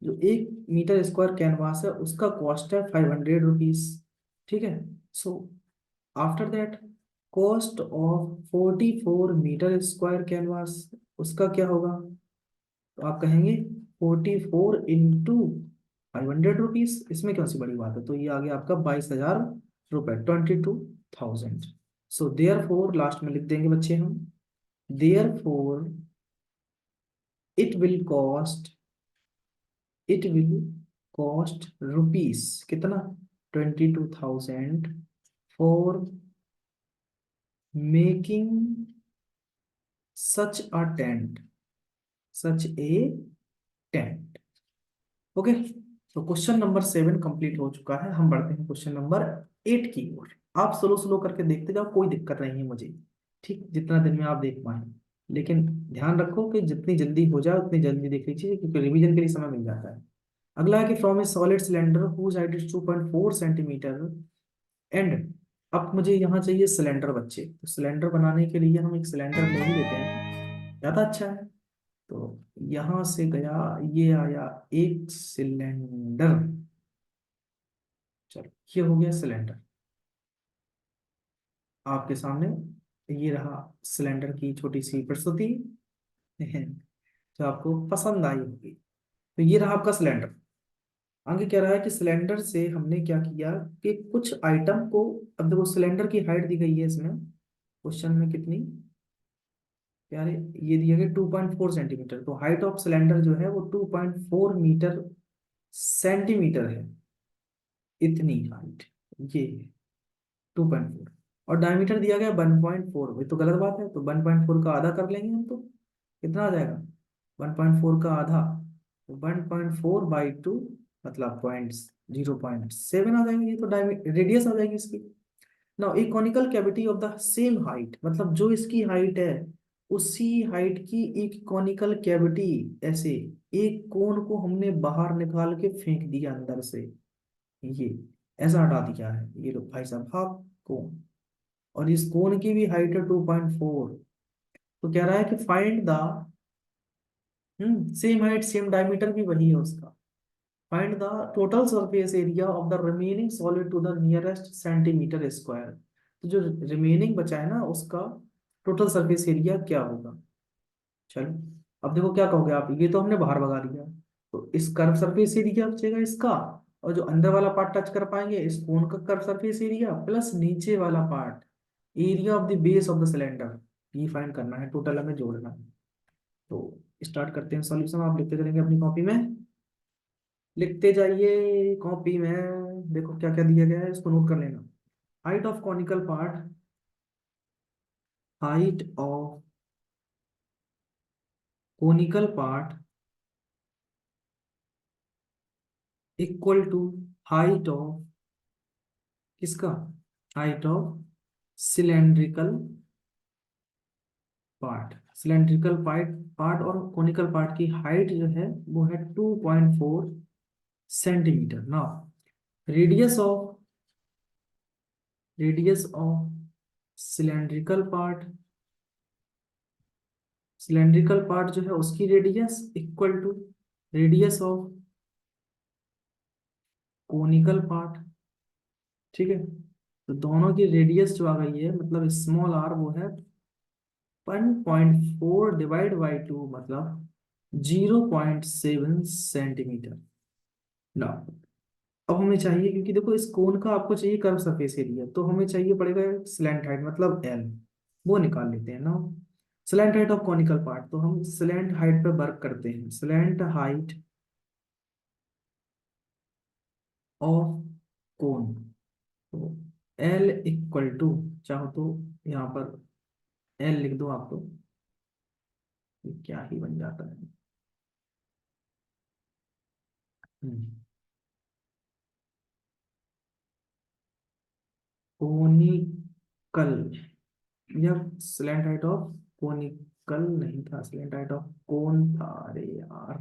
जो 1 मीटर स्क्वायर कैनवास है उसका कॉस्ट है 500 रुपीज। ठीक है, so after that cost of 44 metre square canvas, उसका क्या होगा, तो आप कहेंगे 44 इंटू 500 रुपीज, इसमें कौन सी बड़ी बात है, तो ये आ गया आपका 22,000 रुपए, 22,000। सो देयर फोर, लास्ट में लिख देंगे बच्चे हम, therefore it will cost, it will cost rupees कितना, 22,000 for making such a tent, such a tent. Okay, तो क्वेश्चन नंबर 7 कंप्लीट हो चुका है, हम बढ़ते हैं क्वेश्चन नंबर 8 की ओर। आप स्लो स्लो करके देखते जाओ, कोई दिक्कत नहीं है मुझे, ठीक, जितना दिन में आप देख पाए। लेकिन ध्यान रखो कि जितनी जल्दी हो जाए उतनी जल्दी देख लीजिए, क्योंकि रिवीजन के लिए समय मिल जाता है। अगला है कि from a solid cylinder whose height is 2.4 centimetre and, अब मुझे यहाँ चाहिए सिलेंडर बच्चे, तो सिलेंडर बनाने के लिए हम एक सिलेंडर ले ही लेते हैं, ज्यादा अच्छा है। तो यहां से गया, ये आया एक सिलेंडर। चलो, ये हो गया सिलेंडर आपके सामने। ये रहा सिलेंडर की छोटी सी प्रस्तुति जो आपको पसंद आई होगी। तो ये रहा आपका सिलेंडर। आगे कह रहा है कि सिलेंडर से हमने क्या किया कि कुछ आइटम को, अब देखो सिलेंडर की हाइट दी गई है इसमें क्वेश्चन में कितनी प्यारे, ये दिया गया 2.4 सेंटीमीटर। तो हाइट ऑफ सिलेंडर जो है वो 2.4 मीटर सेंटीमीटर है, इतनी हाइट ये 2.4। और डायमीटर दिया गया 1.4, वही तो गलत बात है, तो 1.4 का आधा कर लेंगे हम तो कितना आ जाएगा, 1.4 का आधा, तो 1.4/2 मतलब 0.7 आ जाएगा, ये तो रेडियस आ जाएगी इसकी। Now A conical cavity of the same height, मतलब जो इसकी हाइट है उसी हाइट की एक कॉनिकल कैविटी, ऐसे एक कोण को हमने बाहर निकाल के फेंक दिया अंदर से, ये ऐसा हटा दिया है, ये लो भाई साहब हाफ कोण, और इस कोण की भी हाइट है 2.4। तो कह रहा है कि find the, same height same diameter भी वही है उसका, find the total surface area of the remaining solid to the nearest centimetre square. तो जो रिमेनिंग बचा है ना उसका टोटल सरफेस एरिया क्या होगा। चलो, अब देखो क्या कहोगे आप, ये तो हमने बाहर भगा दिया, तो इस कर्व सरफेस एरिया बचेगा इसका, और जो अंदर वाला पार्ट टच कर पाएंगे इस कोन का कर्व सरफेस एरिया, प्लस नीचे वाला part area of the base of the cylinder, ये फाइंड करना है, टोटल हमें जोड़ना है। तो स्टार्ट करते हैं सॉल्यूशन, आप लिखते चलेंगे अपनी कॉपी में, लिखते जाइए कॉपी में। देखो क्या क्या दिया गया है, इसको नोट कर लेना। Height of conical part, height of conical part equal to height of किसका, height of cylindrical part. Cylindrical part part और कोनिकल पार्ट की हाइट जो है वो है 2.4 centimetre. Now radius of, radius of cylindrical part, cylindrical part जो है उसकी radius equal to radius of conical part. ठीक है, तो दोनों की रेडियस जो आ गई है, मतलब स्मॉल आर वो है 1.4 डिवाइड बाई 2, मतलब 0.7 सेंटीमीटर। ना, अब हमें चाहिए, क्योंकि देखो इस कोन का आपको चाहिए कर्व सरफेस एरिया, तो हमें चाहिए पड़ेगा स्लैंट हाइट मतलब एल, वो निकाल लेते हैं ना। Slant height of conical part, तो हम स्लैंट हाइट पे वर्क करते हैं, स्लैंट हाइट ऑफ कोन। तो एल इक्वल टू, चाहो तो यहाँ पर एल लिख दो आप, तो ये क्या ही बन जाता है। कोनिकल, या स्लैंट हाइट ऑफ कोनिकल नहीं था, स्लैंट हाइट ऑफ कोन था, अरे यार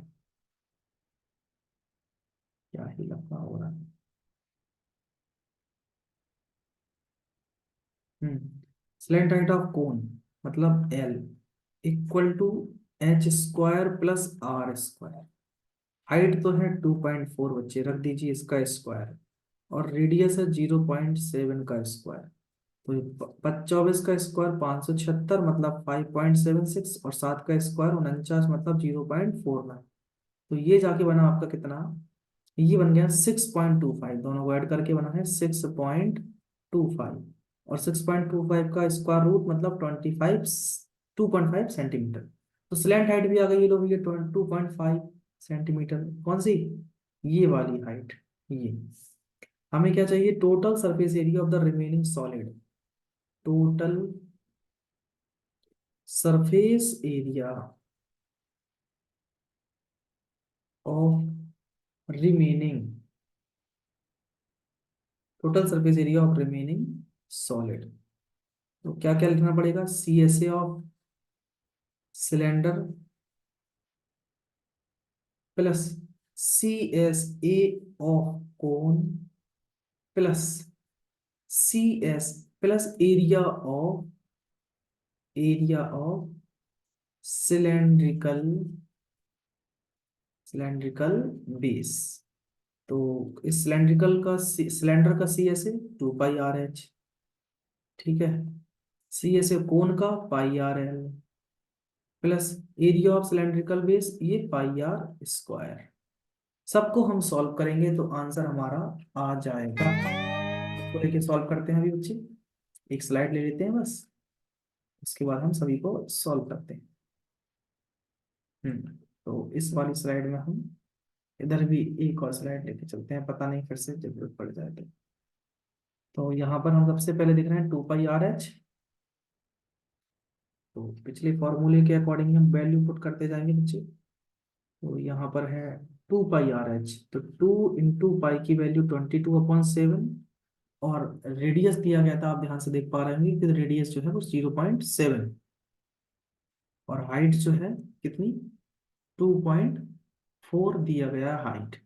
क्या ही लफड़ा हो रहा है। स्लैंट हाइट ऑफ कोन मतलब L equal to H square plus R square. Height तो है 2.4, बच्चे रख दीजिए इसका स्क्वायर, और रेडियस है 0.7 का स्क्वायर। तो 24 का स्क्वायर 576 मतलब 5.76, और 7 का स्क्वायर 49 मतलब 0.49। तो ये जाके बना आपका कितना, ये बन गया 6.25, दोनों को ऐड करके बना है 6.25, और 6.25 का स्क्वायर रूट मतलब 2.5 सेंटीमीटर। तो स्लैंट हाइट भी आ गई, ये लो भैया 2.5 सेंटीमीटर। कौन सी, ये वाली हाइट। ये हमें क्या चाहिए, total surface area of the remaining solid, total surface area of remaining, total surface area of remaining solid. तो क्या क्या लिखना पड़ेगा, C S A of cylinder plus C S A of cone plus C S plus area of cylindrical cylindrical base. तो इस cylinder का C S A 2 pi R H. ठीक है। सी एस ए कोन का pi R L, plus area of cylindrical base ये पाई are square. सबको हम solve करेंगे तो आंसर हमारा आ जाएगा। इसको लेके सॉल्व करते हैं अभी बच्चे। एक स्लाइड ले लेते हैं बस, उसके बाद हम सभी को सॉल्व करते हैं। तो इस वाली स्लाइड में हम इधर भी एक और स्लाइड लेके चलते हैं, पता नहीं फिर से जरूरत पड़ जाए तो यहाँ पर हम सबसे पहले देख रहे हैं 2 पाई आर एच। तो पिछले फॉर्मूले के अकॉर्डिंग हम वैल्यू पुट करते जाएंगे बच्चे। तो यहाँ पर है 2 पाई आर एच, तो 2 × पाई की वैल्यू 22/7। और रेडियस दिया गया था, आप ध्यान से देख पा रहे होंगे कि रेडियस जो है वो 0.7, और हाइट जो है कितनी, 2.4 दिया गया है हाइट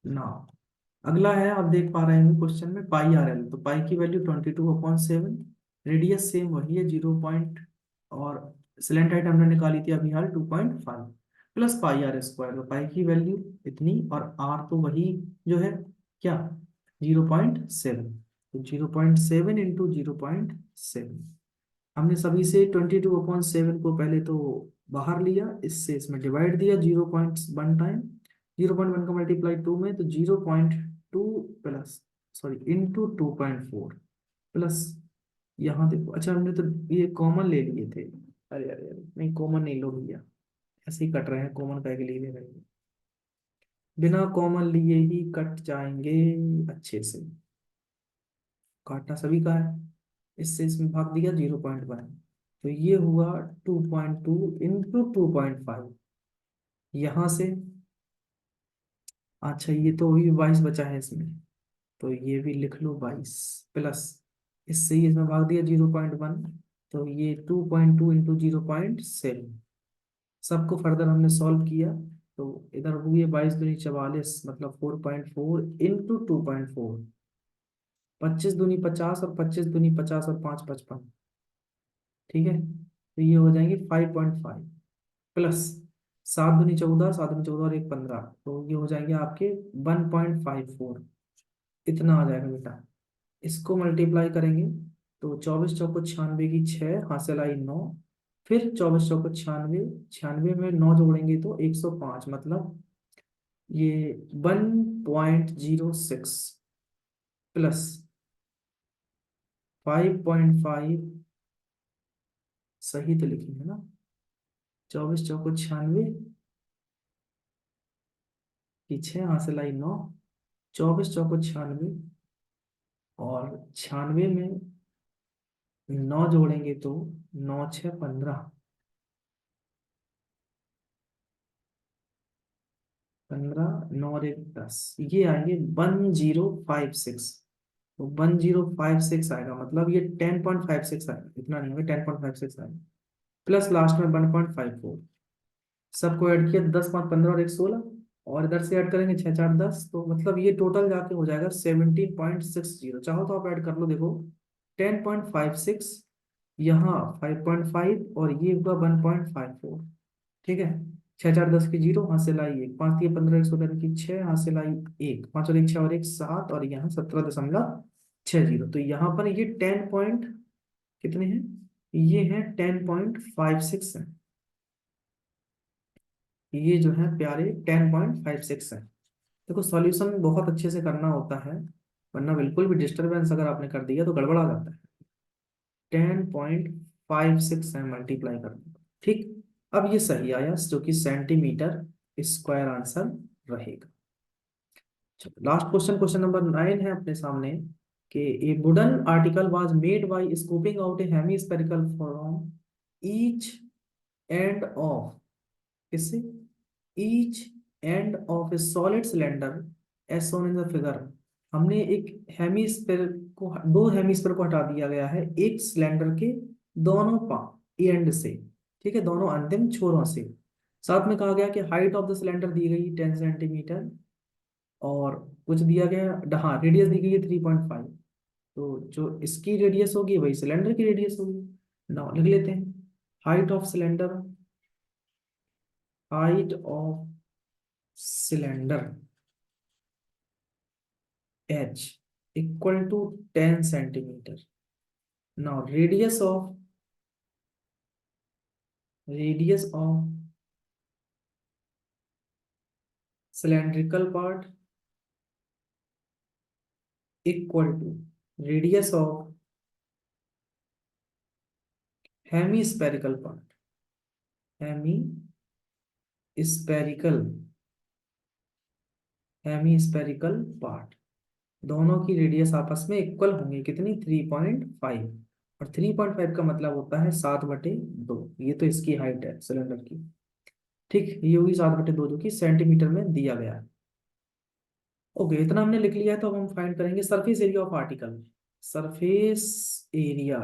ना। अगला है, आप देख पा रहे हैं क्वेश्चन में पाई आर एल, तो पाई की वैल्यू 22/7, रेडियस सेम वही है 0 और सिलेंडर हाइट हमने निकाली थी अभी हाल 2.5, प्लस पाई आर स्क्वायर, तो पाई की वैल्यू इतनी और आर तो वही जो है क्या, 0.7। तो 0.7 इंटू 0.7, हमने सभी से 22/7 को पहले तो बाहर लिया, इससे इसमें डिवाइड दिया 0.1 टाइम, 0.1 का मल्टीप्लाई 2 में, तो 0.2 प्लस सॉरी इंटू 2.4 प्लस, यहाँ देखो, अच्छा हमने तो ये कॉमन ले लिए थे। अरे अरे अरे नहीं, कॉमन नहीं लो भैया, ऐसे ही कट रहे हैं, कॉमन का ले ले रहे हैं, बिना कॉमन लिए ही कट जाएंगे अच्छे से। काटना सभी का है, इससे इसमें भाग दिया 0.1, तो ये हुआ 2.2 इंटू 2.5 यहाँ से। अच्छा ये तो अभी 22 बचा है इसमें, तो ये भी लिख लो 22, प्लस इससे ही इसमें भाग दिया 0.1, तो ये 2.2 इंटू 0.7। सबको फर्दर हमने सॉल्व किया, तो इधर हुई 22×2 = 44, मतलब 4.4 इंटू 2.4, 25×2 = 50, और 25×2 = 50 और 5 = 55। ठीक है, तो ये हो जाएंगे 5.5, प्लस 7×2 = 14, 7×2 और 1 = 15, तो ये हो जाएंगे आपके 1.54। इतना आ जाएगा बेटा। इसको मल्टीप्लाई करेंगे तो 24×4 = 96 की 6 हासिल आई 9, फिर 24×4 = 96, 96 में 9 जोड़ेंगे तो 105, मतलब ये 1.06 प्लस 5.5, सही तो लिखेंगे ना, 24×4 = 96 की 6 हासिल आई 9, 24×4 = 96, और 96 में 9 जोड़ेंगे तो 9×6 = 15, 15, 9 और 1 10, ये आएंगे 1056। तो 1056 आएगा, मतलब ये 10.56 आएगा, इतना नहीं होगा, 10.56 आएगा, प्लस लास्ट में 1.54। सबको ऐड किया, 10, 5, 15 और 1 16, और इधर से ऐड करेंगे 6, 4, 10, तो मतलब ये टोटल जाके हो जाएगा 17.60। चाहो तो आप ऐड कर लो, देखो 10.56, यहाँ 5.5, और ये होगा 1.54। ठीक है, 6, 4, 10 की 0 हासिल आई 1, 5, 3, 15, 116 की 6 हासिल आई 1, 5 और 1 6 और 1 7, और यहाँ 17.60। तो यहाँ पर ये 10 पॉइंट कितने हैं, ये है 10.56 है, ये जो है प्यारे 10.56 है। देखो सॉल्यूशन बहुत अच्छे से करना होता है, वरना बिल्कुल भी डिस्टरबेंस अगर आपने कर दिया तो गड़बड़ा जाता है। 10.56 है मल्टीप्लाई करने पर। ठीक, अब ये सही आया, जो कि सेंटीमीटर स्क्वायर आंसर रहेगा। लास्ट क्वेश्चन, क्वेश्चन नंबर 9 है अपने सामने, कि a wooden article was made by scooping out a hemispherical from each end of, इससे each end of a solid cylinder as shown in the figure. हमने एक hemisphere को, दो हेमीस्फेयर को हटा दिया गया है एक सिलेंडर के दोनों पा एंड से, ठीक है, दोनों अंतिम छोरों से। साथ में कहा गया कि हाइट ऑफ द सिलेंडर दी गई 10 सेंटीमीटर, और कुछ दिया गया, हाँ रेडियस दी गई है 3.5, तो जो इसकी रेडियस होगी वही सिलेंडर की रेडियस होगी। नाउ लिख लेते हैं, height of cylinder height of cylinder H equal to 10 centimetre. Now radius of cylindrical part equal to radius of hemispherical part, hemispherical hemispherical part. दोनों की रेडियस आपस में इक्वल होंगी कितनी, 3.5। और 3.5 का मतलब होता है 7/2। ये तो इसकी हाइट है सिलेंडर की। ठीक, ये हुई 7/2 जो कि सेंटीमीटर में दिया गया है। ओके, इतना हमने लिख लिया है। तो अब हम फाइंड करेंगे surface area of article. Surface area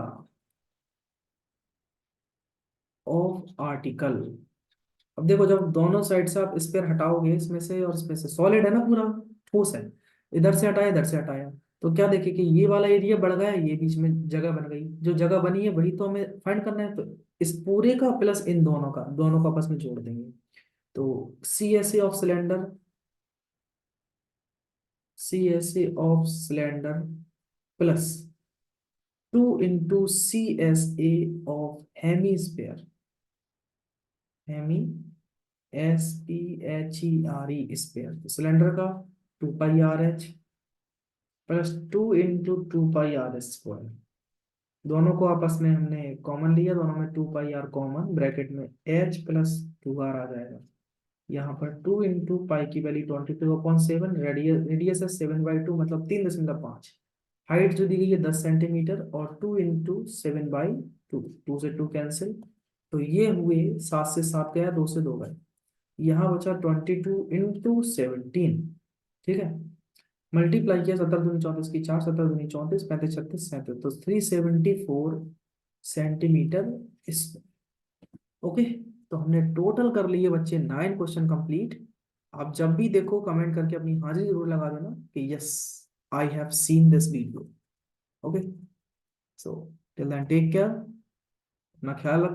of article. अब देखो, जब दोनों साइड से आप स्पेयर हटाओगे, इसमें से और इसमें से, सॉलिड है ना पूरा, ठोस है, इधर से हटाया इधर से हटाया, तो क्या देखे कि ये वाला एरिया बढ़ गया, ये बीच में जगह बन गई। जो जगह बनी है वही तो हमें फाइंड करना है। तो इस पूरे का प्लस इन दोनों को आपस में जोड़ देंगे। तो C S A of cylinder plus 2 into CSA of hemi SPHERE sphere cylinder का, 2πRH प्लस 2 into 2πR²। दोनों को आपस में हमने कॉमन लिया, दोनों में 2πR कॉमन, ब्रैकेट में H प्लस 2R आ जाएगा। यहाँ पर 2 into पाई की वैल्यू 22/7, रेडियस है 7/2 मतलब 3.5। हाइट जो दी गई है 10 सेंटीमीटर, और 2 into 7/2, 2 से 2 कैंसिल, तो ये हुए 7 से 7 गया, 2 से 2 गए, यहाँ बचा 22 into 17। ठीक है, मल्टीप्लाई किया, 17 दूनी 34 की 4, 17 दूनी 34, 35 36 37, तो 374 सेंटीमीटर इस। ओके, तो हमने टोटल कर लिए बच्चे 9 क्वेश्चन कंप्लीट। आप जब भी देखो कमेंट करके अपनी हाजिरी जरूर लगा देना कि yes, I have seen this video. Okay, so till then take care, अपना ख्याल रखना।